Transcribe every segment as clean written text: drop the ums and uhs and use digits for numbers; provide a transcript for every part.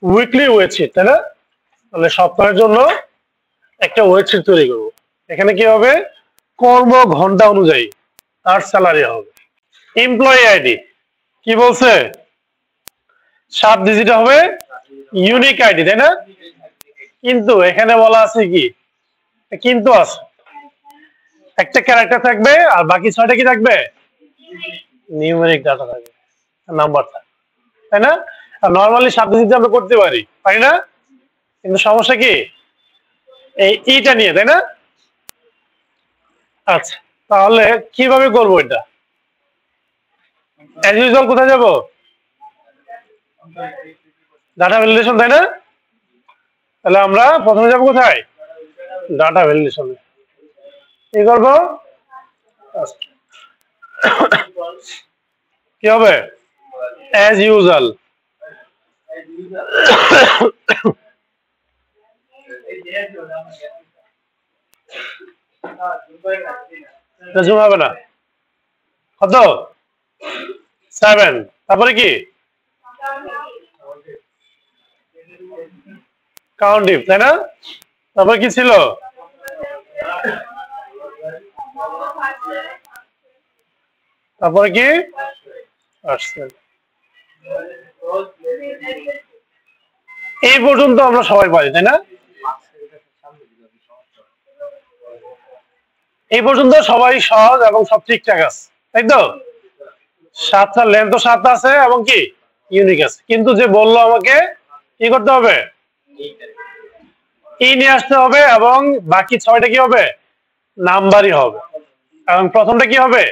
Weekly ওয়েটশিট, তাই না? তাহলে সপ্তাহের জন্য একটা ওয়েটশিট তৈরি করব। এখানে কি হবে? কর্ম ঘন্টা অনুযায়ী তার স্যালারি হবে। এমপ্লয়ি আইডি কি বলছে? 7 ডিজিট হবে ইউনিক আইডি, তাই না? কিন্তু এখানে বলা আছে কি, কিন্তু আছে একটা ক্যারেক্টার থাকবে আর বাকি 6টা কি থাকবে? নিউমেরিক ডাটা থাকবে, নাম্বার থাকবে, তাই না? আর নরমালি 7 ডিজিট আমরা করতে পারি না? কিন্তু সমস্যা কি এই ইটা নিয়ে, তাই না? আচ্ছা, তাহলে কিভাবে করব এটা? অ্যাজ ইউজুয়াল কোথায় যাব? ডাটা ভ্যালিডেশন, তাই না? তাহলে আমরা প্রথমে যাব কোথায়? ডাটা ভ্যালিডেশনে। কি করব? কি হবে? As usual. জুম হবে না। কত? 7। তারপরে কি? কাউন্টিভ, তাই না? তারপরে কি ছিল? তারপরে কি? এই পর্যন্ত আমরা সবাই পারি, তাই না? এই পর্যন্ত সবাই সহজ এবং সব ঠিকঠাক আছে, তাই তো? 7টা লেন্থ তো 7 আছে এবং কি ইউনিক আছে। কিন্তু যে বললো আমাকে কি করতে হবে? ই নিয়ে আসতে হবে এবং বাকি 6টা কি হবে? নাম্বারই হবে। এবং প্রথমটা কি হবে?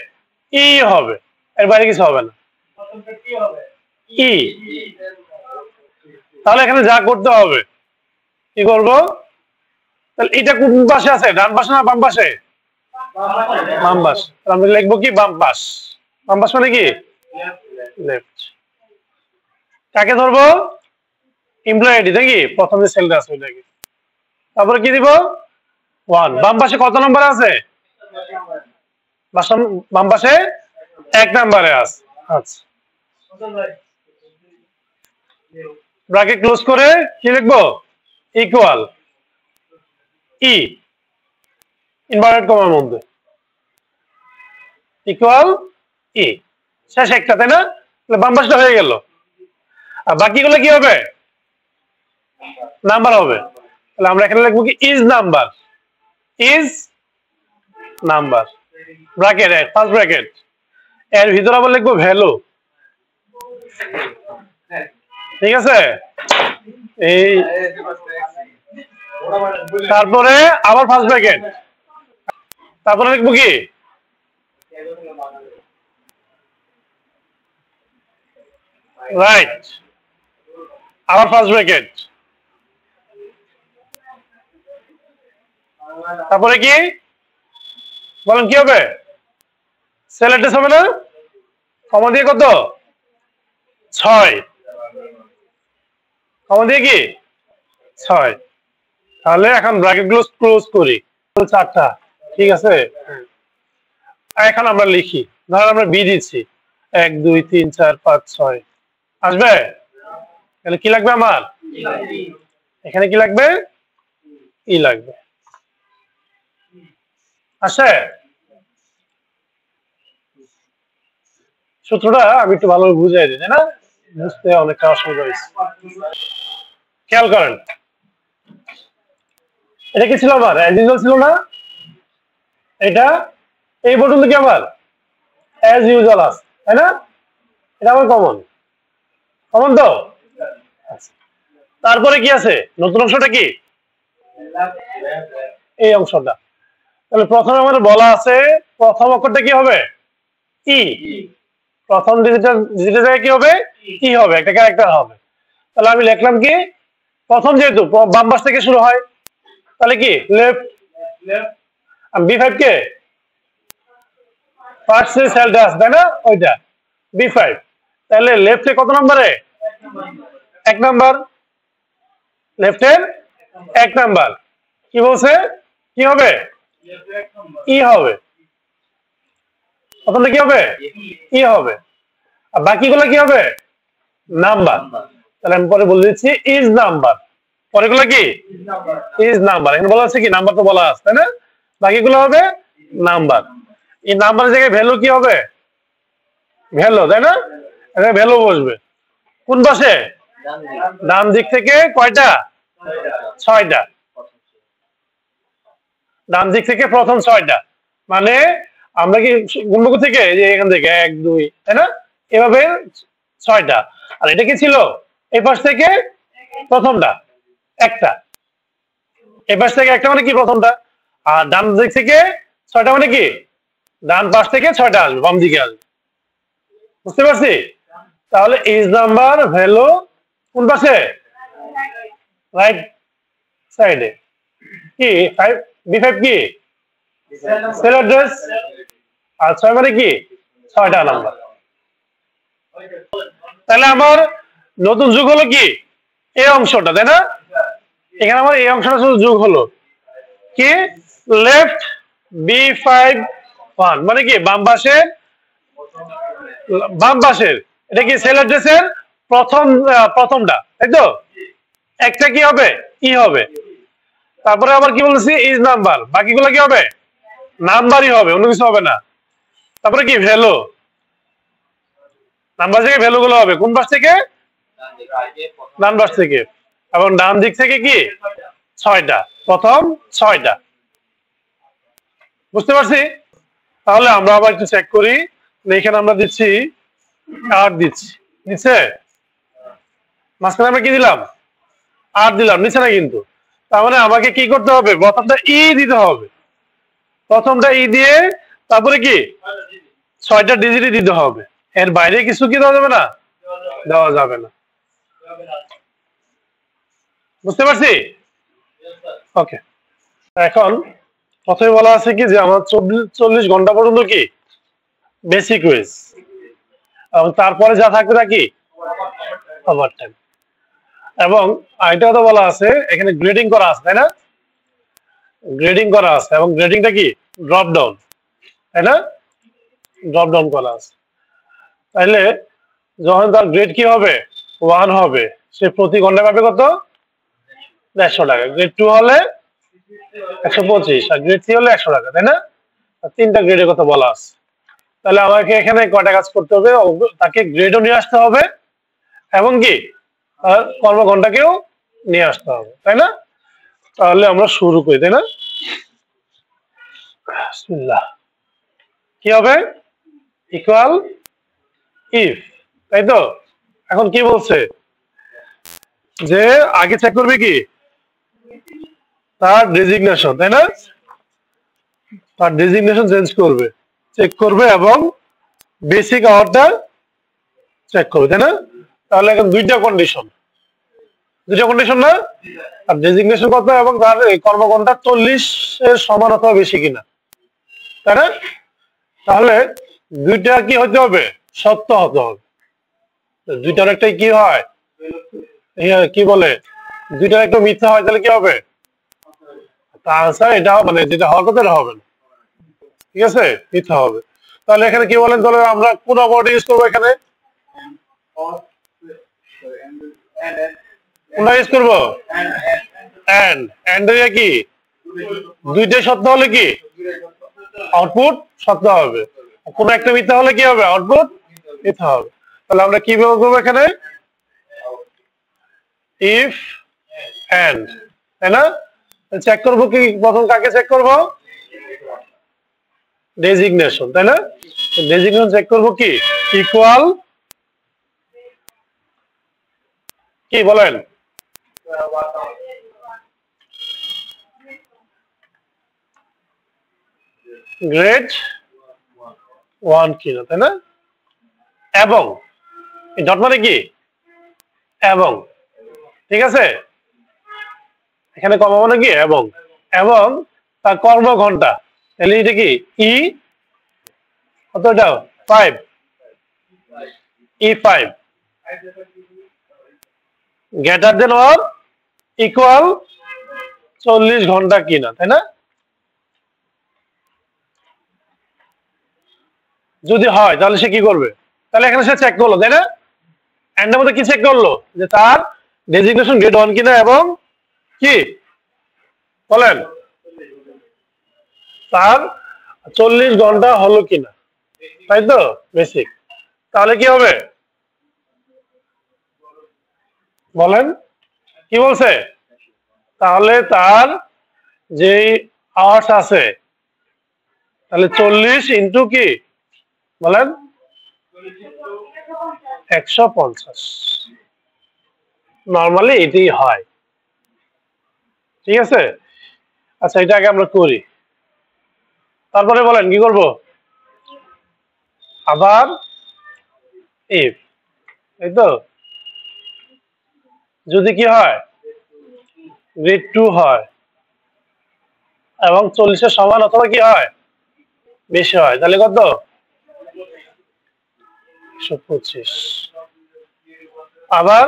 ই হবে, এর বাইরে কিছু হবে না। ই। তাহলে এখানে যা করতে হবে কি করব? তাহলে এটা কোন পাশে আছে? ডান পাশে না বাম পাশে? বাম পাশ। আমরা লিখবো কি বাম পাশ। বাম পাশ মানে কি? লেফট। কাকে ধরবো? এমপ্লয়ি আইডি, নাকি প্রথম যে সেলটা আছে ওইটাকে। তারপরে কি দিব? 1। বাম পাশে কত নম্বর আছে? বাম পাশে 1 নম্বরে আছে। আচ্ছা, ব্র্যাকেট ক্লোজ করে কি লিখবো? ইকুয়াল ই ইনভার্টেড কমার মধ্যে ইকুয়াল ই। শেষ একটা, তাই না? তাহলে বাম পাশটা হয়ে গেল। আর বাকিগুলো কি হবে? নাম্বার হবে। তাহলে আমরা এখানে লিখবো কি is number. Is number bracket, first bracket, এর ভিতরে আবার লিখবো ভ্যালু। ঠিক আছে? এই তারপরে আবার ফার্স্ট ব্র্যাকেট, তারপরে লিখবো কি রাইট, আবার ফার্স্ট ব্র্যাকেট, তারপরে কি বলেন কি হবে? সেল অ্যাড্রেস হবে না? কমা দিয়ে কত? 6। কমা দিয়ে কি 6। তাহলে এখন ব্র্যাকেট গুলো ক্লোজ করি। 4টা, ঠিক আছে? এখন আমরা লিখি, ধর আমরা বি দিচ্ছি 1 2 3 4 5 6। আসবে? তাহলে কি লাগবে আমার? এখানে কি লাগবে? ই লাগবে। আসে? সূত্রটা আমি একটু ভালোভাবে বুঝাই দিই, তাই না? বুঝতে অনেকটা অসুবিধা হয়েছে। খেয়াল করেন, এটা কি ছিল আমার? অ্যাজ ইউজুয়াল ছিল না? এটা এই পর্যন্ত কি আমার অ্যাজ ইউজুয়াল আছে, তাই না? এটা আমার কমন, কমন তো? তারপরে কি আছে? নতুন অংশটা কি? এই অংশটা। তাহলে প্রথমে আমাদের বলা আছে প্রথম অক্ষরটা কি হবে? ই। প্রথম ডিজিটের জায়গায় কি হবে? ই হবে, একটা ক্যারেক্টার হবে। তাহলে আমি লিখলাম কি, প্রথম যেহেতু বাম পাশ থেকে শুরু হয়, তাহলে কি লেফট। বি5 কে ফার্স্ট যে সেলটা আছে, তাই না? ওইটা বি5। তাহলে লেফটে কত নম্বরে? 1 নাম্বার। লেফটের 1 নাম্বার। কি বলছে? কি হবে? ই হবে। প্রথমটা কি হবে? ই হবে। আর বাকিগুলো কি হবে? নাম্বার। তাহলে আমি পরে বলে দিচ্ছি ইজ নাম্বার, পরেগুলো কি ইজ নাম্বার, এখানে বলা আছে কি নাম্বার তো বলা আছে তাই না, বাকিগুলো হবে নাম্বার। এই নাম্বারের জায়গায় ভ্যালু কি হবে, ভ্যালু তাই না, এখানে ভ্যালু বসবে কোন পাশে, ডান দিক থেকে কয়টা, 6টা, ডান দিক থেকে প্রথম 6টা, মানে আমরা কি গুণবক থেকে যে এখান থেকে 1 2 তাই না, এভাবে 6টা, আর এটা কি ছিল এই পাশ থেকে প্রথমটা একটা, এই পাশ থেকে একটা মানে কি প্রথমটা, আর ডান দিক থেকে 6টা মানে কি ডান পাশ থেকে 6টা আসবে, বাম দিকে আসবে, বুঝতে পারছি। তাহলে ইজ নাম্বার ভ্যালু কোন পাশে, রাইট সাইডে, কি 5 B5 কি সেল অ্যাড্রেস, আর 6 মানে কি 6টা নাম্বার। তাহলে আমার নতুন যুগ হলো কি এই অংশটা তাই না, এখানে আমার এই অংশটা শুধু যোগ হলো কি লেফট B5 1 মানে কি বাম পাশের এটা কি সেল অ্যাড্রেসের প্রথমটা তাই তো, একটা কি হবে ই হবে, তারপরে আবার কি বলছি ইজ নাম্বার, বাকিগুলো কি হবে নাম্বারই হবে, অন্য কিছু হবে না। তারপরে কি ভ্যালু, নাম্বার থেকে ভ্যালু গুলো হবে কোন পাশ থেকে, ডান পাশ থেকে, এবং ডান দিক থেকে কি 6টা, প্রথম 6টা, বুঝতে পারছি। তাহলে আমরা আবার একটু চেক করি, এখানে আমরা দিচ্ছি 8 দিচ্ছে মাঝখানে আমরা কি দিলাম 8 দিলাম, নিচে না কিন্তু, তার মানে আমাকে কি করতে হবে, প্রথমটা ই দিতে হবে, প্রথমটা ই দিয়ে তারপরে কি 6টা ডিজিটই দিতে হবে, এর বাইরে কিছু কি দেওয়া যাবে না, দেওয়া যাবে না, বুঝতে পারছি। ওকে, এখন প্রথমে বলা আছে কি যে আমার 40 ঘন্টা পর্যন্ত কি বেসিক ওয়েজ, এবং তারপরে যা থাকবে তা কি ওভারটাইম, এবং আরেকটা কথা বলা আছে এখানে গ্রেডিং করা আছে তাই না, গ্রেডিং করা আছে, এবং গ্রেডিংটা কি ড্রপ ডাউন তাই না, ড্রপ ডাউন করা আছে, তাহলে যখন তার গ্রেড কি হবে 1 হবে, সে প্রতি ঘন্টা পাবে কত 150 টাকা, গ্রেড 2 হলে 125, আর গ্রেড 3 হলে 100 টাকা তাই না, তিনটা গ্রেডের কথা বলা আছে। তাহলে আমাকে এখানে কয়টা কাজ করতে হবে, তাকে গ্রেডও নিয়ে আসতে হবে এবং কি কর্মঘণ্টাকেও নিয়ে আসতে হবে তাই না। তাহলে আমরা শুরু করি তাই না, বিসমিল্লাহ, কি হবে ইকুয়াল ইফ, তাই তো। এখন কি বলছে যে আগে চেক করবে কি তার ডেজিগনেশন তাই না, তার ডেজিগনেশন চেঞ্জ করবে, চেক করবে এবং বেসিক আওয়ারটা চেক করবে তাই না। তাহলে এখন দুইটা কন্ডিশন না, আর ডেজিগনেশন কত এবং তার কর্মঘণ্টা 40 এর সমান অথবা বেশি কিনা তাই না। তাহলে দুইটা কি হতে হবে, সত্য হতে হবে, দুইটার একটাই কি হয় কি বলে, দুইটার একটা মিথ্যা হয়, তাহলে কি হবে তার আনসার এটা মানে যেটা হওয়ার কথা হবে না, ঠিক আছে মিথ্যা হবে। তাহলে এখানে কি বলেন, তাহলে আমরা কোন অপারেটর ইউজ করবো, এখানে কোনটা ইউজ করবো, এন্ড এর কি দুইটাই সত্য হলে কি আউটপুট সত্য হবে, কোন একটা মিথ্যা হলে কি হবে আউটপুট মিথ্যা হবে। তাহলে আমরা কি ব্যবহার করবো এখানে, ইফ এন্ড তাই না। চেক করবো কি, প্রথম কাকে চেক করবো, ডেজিগনেশন তাই না, ডেজিগনেশন চেক করবো কি ইকুয়াল কি বলেন, গ্রেড 1 কিনা তাই না, এবং ডট মানে কি এবং, ঠিক আছে এখানে কমা মানে কি এবং তার কর্মঘণ্টা, তাহলে এটা কি ই কতটা 5 E5 greater than or equal 40 ঘন্টা কিনা তাই না। যদি হয় তাহলে সে কি করবে, তাহলে এখানে সে চেক করলো তাই না, এন্ডের মধ্যে কি চেক করলো যে তার ডেজিগনেশন গ্রেড 1 কিনা এবং কি বলেন তার 40 ঘন্টা হলো কিনা, তাই তো বেসিক। তাহলে কি হবে বলেন, কি বলছে? তাহলে তার যে আওয়ার্স আছে তাহলে 40 ইন্টু কি বলেন 150, নর্মালি এটাই হয়, ঠিক আছে। আচ্ছা এটা আগে আমরা করি, তারপরে বলেন কি করব, আবার ইফ, এই তো যদি কি হয় গ্রেড 2 হয় এবং 40 এর সমান অথবা কি হয় বেশি হয়, তাহলে কত 125। আবার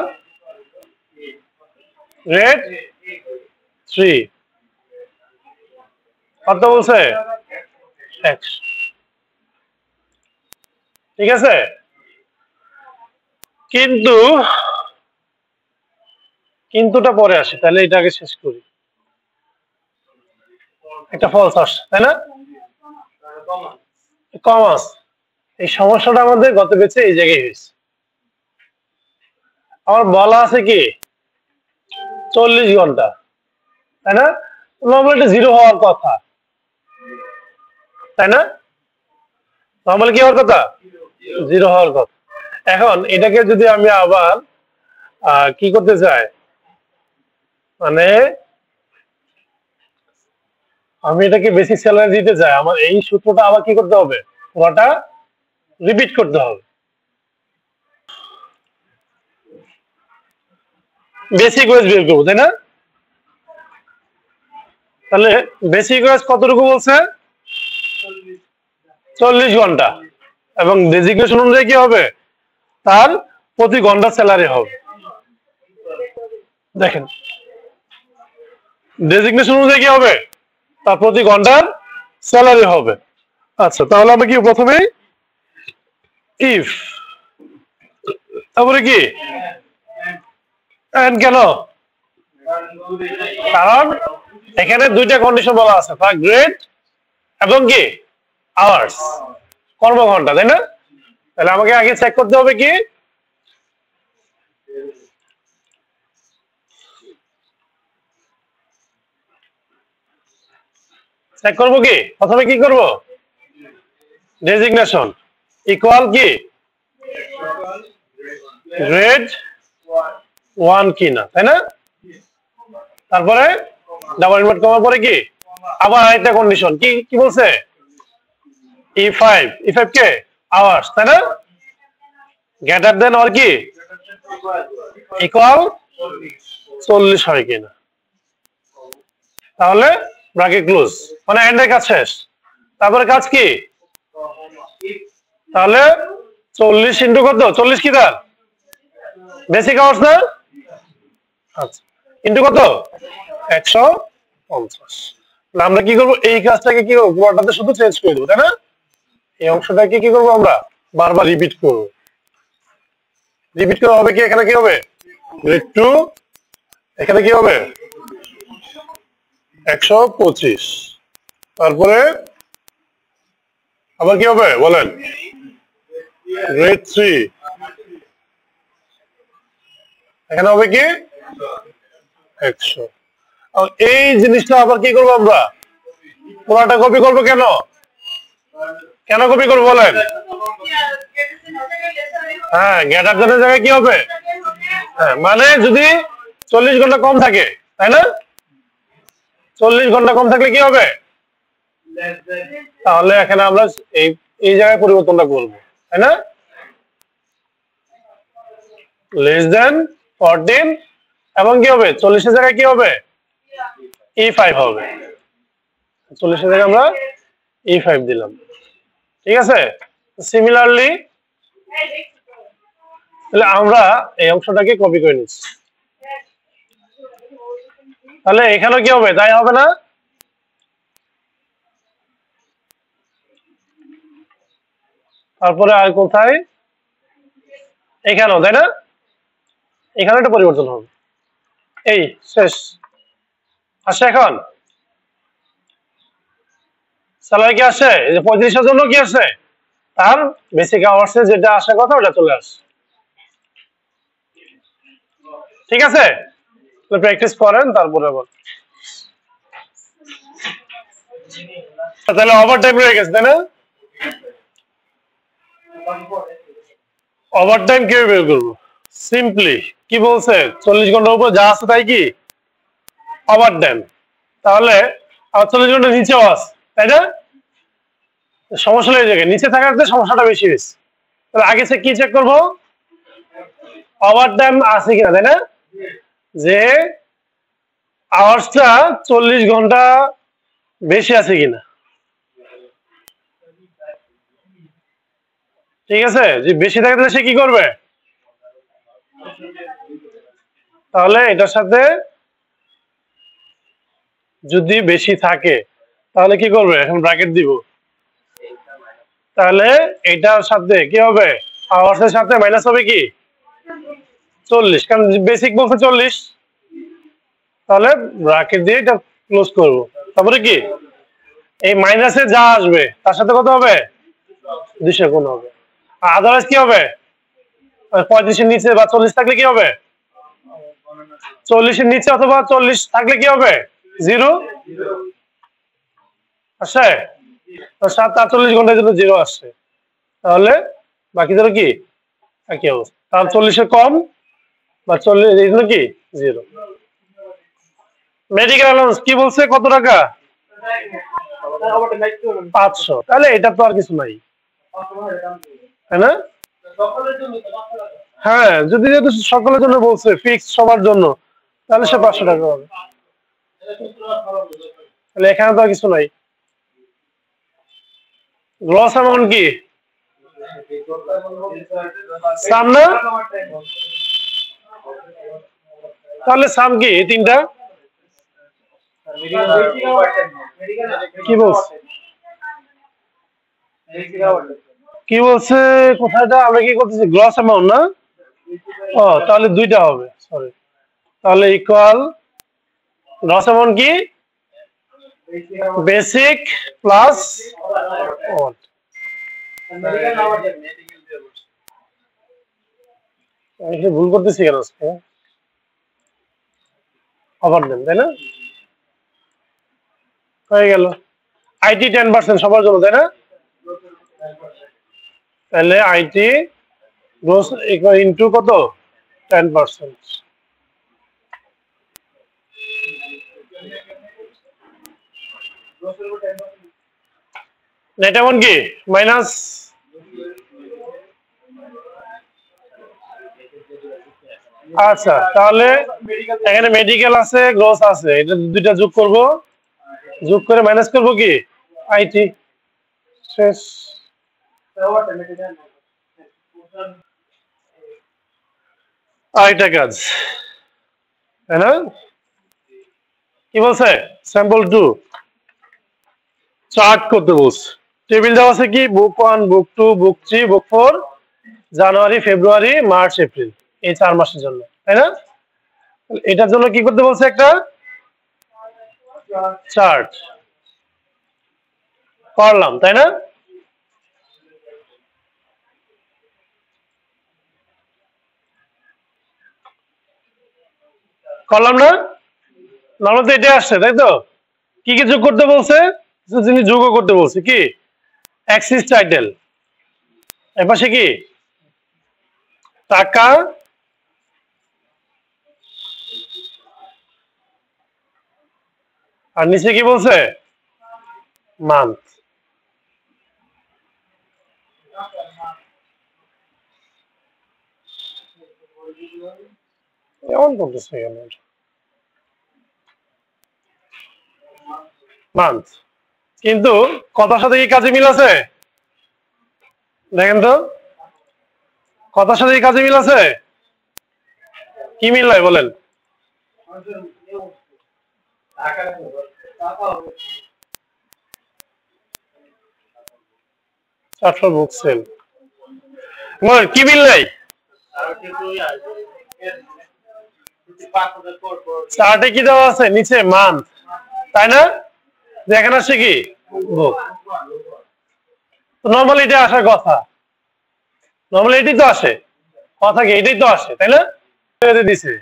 গ্রেড 3 কত বলছে 100, ঠিক আছে। কিন্তু কিন্তুটা পরে আসে, তাহলে এটা আগে শেষ করি। একটা ফলস আসছে তাই না, কমাস, এই সমস্যাটা আমাদের গত পেছে এই জায়গায় হয়েছে। আমার বলা আছে কি 40 ঘন্টা, তাই না, নর্মালি এটা জিরো হওয়ার কথা, তাই না, নর্মালি কি হওয়ার কথা জিরো হওয়ার কথা। এখন এটাকে যদি আমি আবার কি করতে চাই, মানে আমি এটাকে বেসিক স্যালারি দিতে চাই, আমার এই সূত্রটা আবার কি করতে হবে, পুরোটা রিপিট করতে হবে। বেসিক ওয়েজ বের করবো তাই না, তাহলে বেসিক ওয়েজ কতটুকু বলছে 40 ঘন্টা এবং ডেজিগনেশন অনুযায়ী কি হবে তার প্রতি ঘন্টা স্যালারি হবে। দেখেন ডেজিগনেশন অনুযায়ী কি হবে তার প্রতি ঘন্টার স্যালারি হবে। আচ্ছা তাহলে আমরা কি প্রথমে ইফ, তারপরে কি এন্ড, কেন কারণ এখানে দুইটা কন্ডিশন বলা আছে, তার গ্রেড এবং কি আওয়ার্স, কর্মঘন্টা, তাই না। তাহলে আমাকে আগে চেক করতে হবে কি চেক করবো কি প্রথমে কি করব ডেজিগনেশন ইকুয়াল কি গ্রেড 1 কিনা, তাই না। তারপরে ডাবল ইনভার্ট করার পরে কি আবার আরেকটা কন্ডিশন কি কি বলছে E5, E5 কে আওয়ার্স, তাই না, গ্রেটার দেন আর কি ইকুয়াল 40 হয় কিনা, তাহলে ব্র্যাকেট ক্লোজ, মানে এন্ডের কাজ শেষ। তারপরে কাজ কি, তাহলে 40 ইন্টু কত 40 কি তার বেসিক আওয়ার্স না, আচ্ছা ইন্টু কত 150। আমরা কি করবো এই কাজটাকে কি করবো পুরোটাতে শুধু চেঞ্জ করে দেবো, তাই না, এই অংশটাকে কি করবো আমরা বারবার রিপিট করবো, রিপিট করা হবে কি এখানে কি হবে গ্রেড 2, এখানে কি হবে 125, তারপরে আবার কি হবে বলেন গ্রেড 3, এখানে হবে কি 100। এই জিনিসটা আবার কি করবো আমরা পুরাটা কপি করবো, কেন কেন কপি করবো বলেন, হ্যাঁ গ্রেটার দেনের জায়গায় কি হবে, হ্যাঁ মানে যদি 40 ঘন্টা কম থাকে, তাই না, 40 ঘন্টা কম থাকলে কি হবে, তাহলে এখানে আমরা এই এই জায়গায় পরিবর্তনটা করবো, তাই না, লেস দেন 14 এবং কি হবে 40 এর জায়গায় কি হবে E5 হবে, 40 এর জায়গায় আমরা E5 দিলাম, ঠিক আছে। সিমিলারলি তাহলে আমরা এই অংশটাকে কপি করে নিচ্ছি, তাহলে এখানেও কি হবে তাই হবে না, তারপরে আর কোথায় এখানেও, তাই না, এখানে একটা পরিবর্তন হবে। এই শেষ আসে। এখন স্যালারি কি আসে? এই যে 35-এর জন্য কি আসে? তার বেসিক আওয়ার্সে যেটা আসার কথা ওটা চলে আসে। ঠিক আছে, প্র্যাকটিস করেন তারপরে আবার। তাহলে ওভার টাইম রয়ে গেছে, তাই না? ওভার টাইম কিভাবে বের করবো? সিম্পলি কি বলছে, 40 ঘন্টার উপর যা আছে তাই কি ওভার টাইম। তাহলে আর 40 ঘন্টা নিচেও আছে, তাই না? সমস্যা হয়ে যায় নিচে থাকাতে সমস্যাটা বেশি হয়েছে। তাহলে আগে কি চেক করবো? ওভার টাইম আছে কিনা, তাই না? যে আওয়ার্সটা 40 ঘন্টা বেশি আছে কিনা। ঠিক আছে, যে বেশি থাকলে সে কি করবে? তাহলে এটার সাথে যদি বেশি থাকে তাহলে কি করবে? এখন ব্র্যাকেট দিব। তাহলে এটার সাথে কি হবে? আওয়ার্সের সাথে মাইনাস হবে কি 40, কারণ বেসিক বলছে 40। তাহলে ব্র্যাকেট দিয়ে এটা ক্লোজ করব। তারপরে কি এই মাইনাসে যা আসবে তার সাথে কত হবে? 200 গুণ হবে। আর আদারওয়াইজ কি হবে? 35-এর নিচে বা 40 থাকলে কি হবে? 40-এর নিচে অথবা 40 থাকলে কি হবে? 0 আসে। 7-48 ঘন্টার জন্য 0 আসছে। তাহলে বাকি ধরো কি একই অবস্থা। তাহলে 40-এর কম বা 40 এই জন্য কি 0। মেডিকেল অ্যালাউন্স কি বলছে, কত টাকা? 500। তাহলে এটা তো আর কিছু নাই, তাই না? হ্যাঁ, যদি যেহেতু সকলের জন্য বলছে, ফিক্সড সবার জন্য, তাহলে সে 500 টাকা হবে। তাহলে এখানে তো আর কিছু নাই। গ্রস অ্যামাউন্ট কি সাম না? তাহলে সাম কি এই তিনটা? কি বলছে কি বলছে কোথায়টা? আমরা কি করতেছি? গ্রস অ্যামাউন্ট না? ও তাহলে দুইটা হবে, সরি। তাহলে ইকুয়াল গ্রস অ্যামাউন্ট কি বেসিক প্লাস আমি ভুল করতেছি কেন আজকে? ওভার দেন, তাই না? হয়ে গেল। আইটি 10% সবার জন্য, তাই না? তাহলে আইটি গ্রোস ইন্টু কত? 10%। নেট এমন কি মাইনাস আচ্ছা, তাহলে এখানে মেডিকেল আছে, গ্রোস আছে, এটা দুইটা যোগ করব, যোগ করে মাইনাস করব কি আইটি। শেষ। আরেকটা কাজ, তাই না? কি বলছে? স্যাম্পল 2 চার্ট করতে বলছে। টেবিল দেওয়া আছে কি বুক 1, বুক 2, বুক 3, বুক 4, জানুয়ারি, ফেব্রুয়ারি, মার্চ, এপ্রিল, এই 4 মাসের জন্য, তাই না? এটার জন্য কি করতে বলছে? একটা চার্ট করলাম, তাই না? করলাম না? নর্মাল তো এটাই আসছে, তাই তো? কি কি যোগ করতে বলছে? জিনিস যোগও করতে বলছে। কি অ্যাক্সিস টাইটেল, এপাশে কি টাকা, আর নিচে কি বলছে? মান্থ। এমন করতেছে কেন? মান্থ, কিন্তু কথার সাথে কি কাজে মিল আছে? দেখেন তো, কথার সাথে কি কাজে মিল আছে? কি মিল নাই বলেন? বুক সেল বলেন, কি মিল নাই? চার্টে কি দেওয়া আছে নিচে মান্থ, তাই না? দেখেন আসছে কি বুক। নর্মালি এটা আসার কথা, নর্মালি এটাই তো আসে, কথা কি এটাই তো আসে, তাই না? দিছে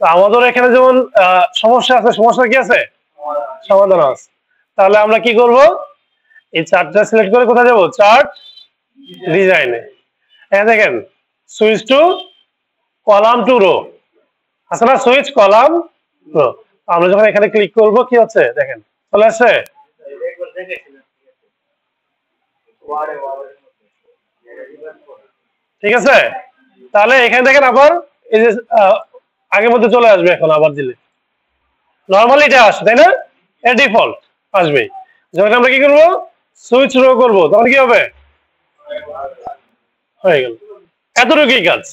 তো আমাদের এখানে যেমন সমস্যা আছে, সমস্যা কি আছে, সমাধান আছে। তাহলে আমরা কি করব, এই চার্টটা সিলেক্ট করে কোথায় যাব, চার্ট ডিজাইনে। এখানে দেখেন switch to column to row আছে না, সুইচ কলাম রো। আমরা যখন এখানে ক্লিক করব কি হচ্ছে দেখেন চলে আসছে। ঠিক আছে, তাহলে এখানে দেখেন আবার এই যে আগের মধ্যে চলে আসবে এখন আবার দিলে। নরমালি এটা আসে তাই না, এর ডিফল্ট আসবে। যখন আমরা কি করব সুইচ রো করব তখন কি হবে, হয়ে গেল। এতটুকুই কাজ।